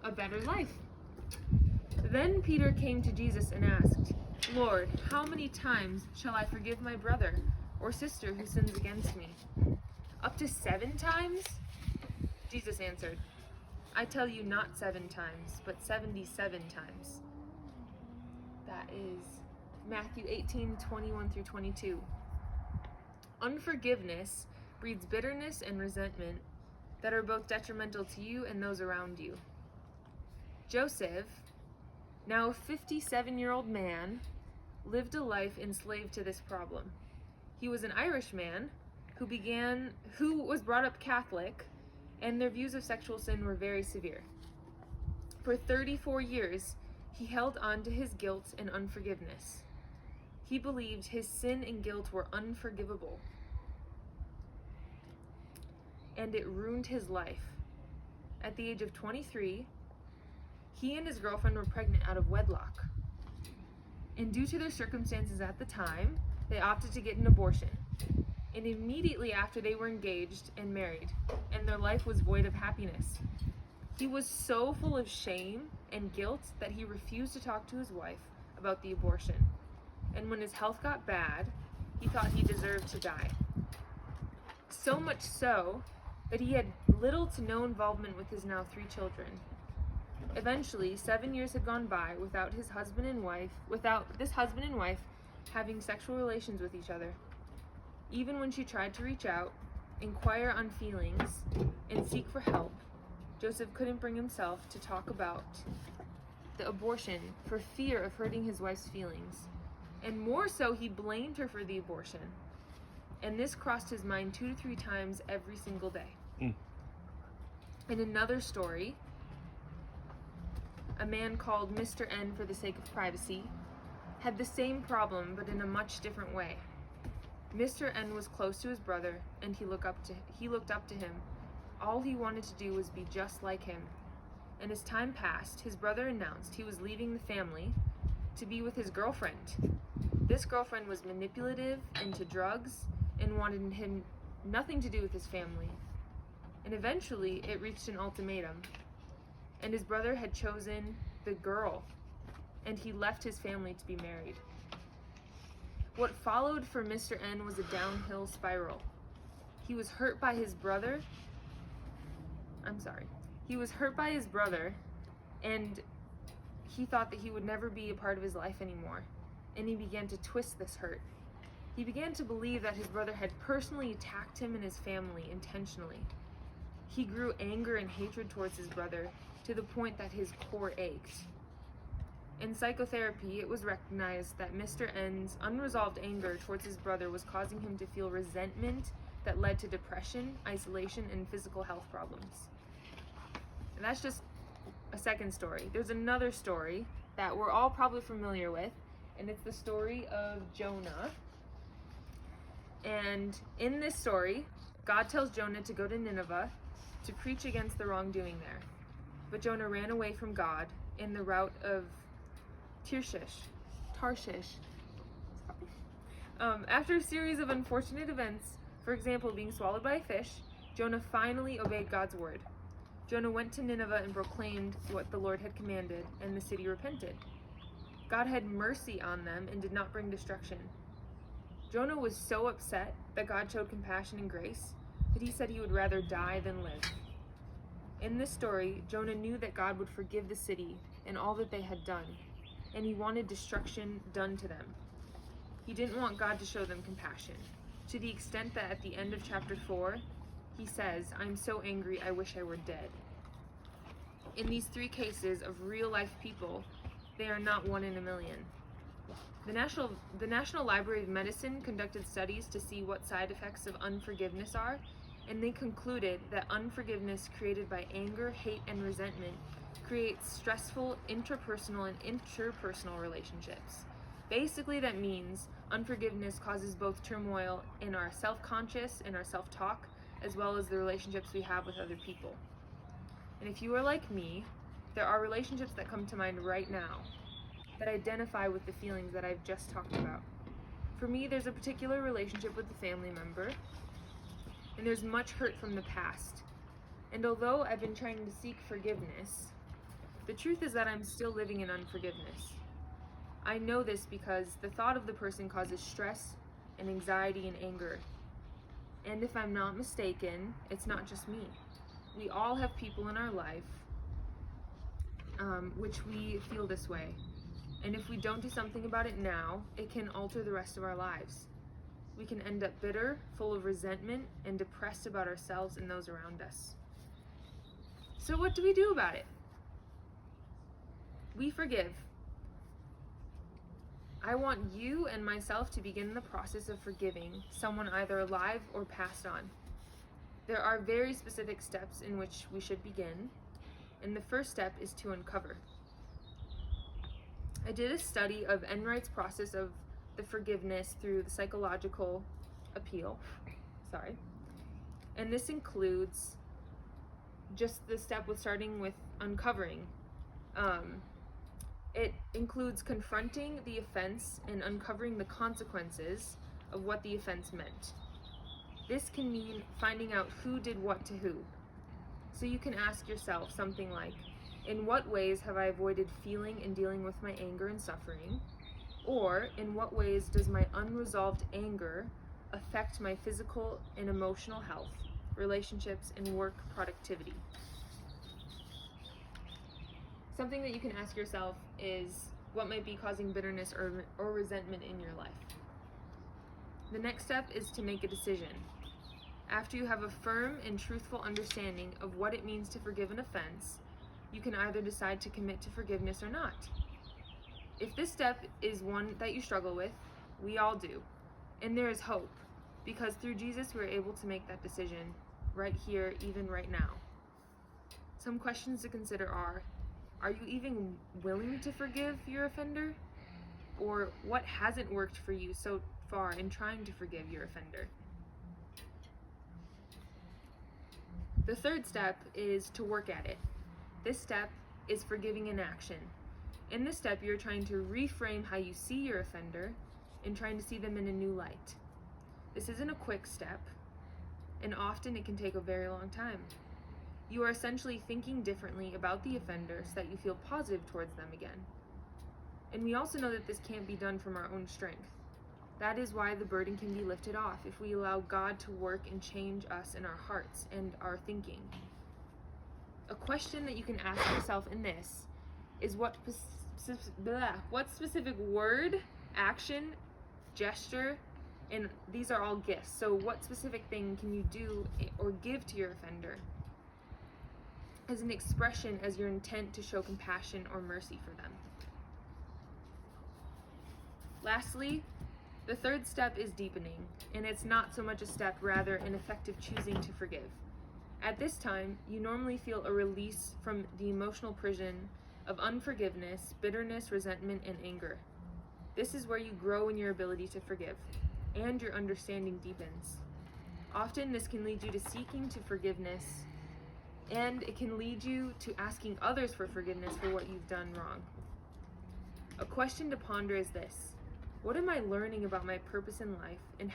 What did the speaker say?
a better life. Then Peter came to Jesus and asked, "Lord, how many times shall I forgive my brother or sister who sins against me? Up to 7 times?" Jesus answered, "I tell you, not 7 times, but 77 times." That is Matthew 18:21 through 22. Unforgiveness breeds bitterness and resentment that are both detrimental to you and those around you. Joseph, now a 57-year-old man, lived a life enslaved to this problem. He was an Irish man who was brought up Catholic, and their views of sexual sin were very severe. For 34 years, he held on to his guilt and unforgiveness. He believed his sin and guilt were unforgivable, and it ruined his life. At the age of 23, he and his girlfriend were pregnant out of wedlock. And due to their circumstances at the time, they opted to get an abortion. And immediately after, they were engaged and married, and their life was void of happiness. He was so full of shame and guilt that he refused to talk to his wife about the abortion. And when his health got bad, he thought he deserved to die. So much so that he had little to no involvement with his now 3 children. Eventually, 7 years had gone by without this husband and wife having sexual relations with each other. Even when she tried to reach out, inquire on feelings, and seek for help, Joseph couldn't bring himself to talk about the abortion for fear of hurting his wife's feelings. And more so, he blamed her for the abortion. And this crossed his mind 2 to 3 times every single day. In another story, a man called Mr. N, for the sake of privacy, had the same problem but in a much different way. Mr. N was close to his brother, and he looked up to him. All he wanted to do was be just like him. And as time passed, his brother announced he was leaving the family to be with his girlfriend. This girlfriend was manipulative, into drugs, and wanted him nothing to do with his family. And eventually, it reached an ultimatum. And his brother had chosen the girl, and he left his family to be married. What followed for Mr. N was a downhill spiral. He was hurt by his brother, and he thought that he would never be a part of his life anymore, and he began to twist this hurt. He began to believe that his brother had personally attacked him and his family intentionally. He grew anger and hatred towards his brother to the point that his core ached. In psychotherapy, it was recognized that Mr. N's unresolved anger towards his brother was causing him to feel resentment that led to depression, isolation, and physical health problems. And that's just a second story. There's another story that we're all probably familiar with, and it's the story of Jonah. And in this story, God tells Jonah to go to Nineveh to preach against the wrongdoing there. But Jonah ran away from God in the route of Tarshish. After a series of unfortunate events, for example, being swallowed by a fish, Jonah finally obeyed God's word. Jonah went to Nineveh and proclaimed what the Lord had commanded, and the city repented. God had mercy on them and did not bring destruction. Jonah was so upset that God showed compassion and grace that he said he would rather die than live. In this story, Jonah knew that God would forgive the city and all that they had done, and he wanted destruction done to them. He didn't want God to show them compassion, to the extent that at the end of chapter 4, he says, "I'm so angry, I wish I were dead." In these 3 cases of real-life people, they are not 1 in a million. The National Library of Medicine conducted studies to see what side effects of unforgiveness are, and they concluded that unforgiveness created by anger, hate, and resentment creates stressful intrapersonal and interpersonal relationships. Basically, that means unforgiveness causes both turmoil in our self-conscious and our self-talk, as well as the relationships we have with other people. And if you are like me, there are relationships that come to mind right now that identify with the feelings that I've just talked about. For me, there's a particular relationship with a family member, and there's much hurt from the past. And although I've been trying to seek forgiveness, The truth is that I'm still living in unforgiveness. I know this because the thought of the person causes stress and anxiety and anger. And if I'm not mistaken, it's not just me. We all have people in our life which we feel this way. And if we don't do something about it now, it can alter the rest of our lives. We can end up bitter, full of resentment, and depressed about ourselves and those around us. So what do we do about it? We forgive. I want you and myself to begin the process of forgiving someone either alive or passed on. There are very specific steps in which we should begin, and the first step is to uncover. I did a study of Enright's process of the forgiveness through the psychological appeal. And this includes just the step with starting with uncovering. It includes confronting the offense and uncovering the consequences of what the offense meant. This can mean finding out who did what to who. So you can ask yourself something like, in what ways have I avoided feeling and dealing with my anger and suffering? Or in what ways does my unresolved anger affect my physical and emotional health, relationships, and work productivity? Something that you can ask yourself is what might be causing bitterness or resentment in your life. The next step is to make a decision. After you have a firm and truthful understanding of what it means to forgive an offense, you can either decide to commit to forgiveness or not. If this step is one that you struggle with, we all do. And there is hope, because through Jesus we're able to make that decision right here, even right now. Some questions to consider are you even willing to forgive your offender? Or what hasn't worked for you so far in trying to forgive your offender? The third step is to work at it. This step is forgiving in action. In this step, you're trying to reframe how you see your offender and trying to see them in a new light. This isn't a quick step, and often it can take a very long time. You are essentially thinking differently about the offender so that you feel positive towards them again. And we also know that this can't be done from our own strength. That is why the burden can be lifted off if we allow God to work and change us in our hearts and our thinking. A question that you can ask yourself in this is what specific word, action, gesture, and these are all gifts. So what specific thing can you do or give to your offender as an expression as your intent to show compassion or mercy for them? Lastly, the third step is deepening, and it's not so much a step, rather an effective choosing to forgive. At this time, you normally feel a release from the emotional prison of unforgiveness, bitterness, resentment, and anger. This is where you grow in your ability to forgive, and your understanding deepens. Often this can lead you to seeking to forgiveness, and it can lead you to asking others for forgiveness for what you've done wrong. A question to ponder is this: what am I learning about my purpose in life, and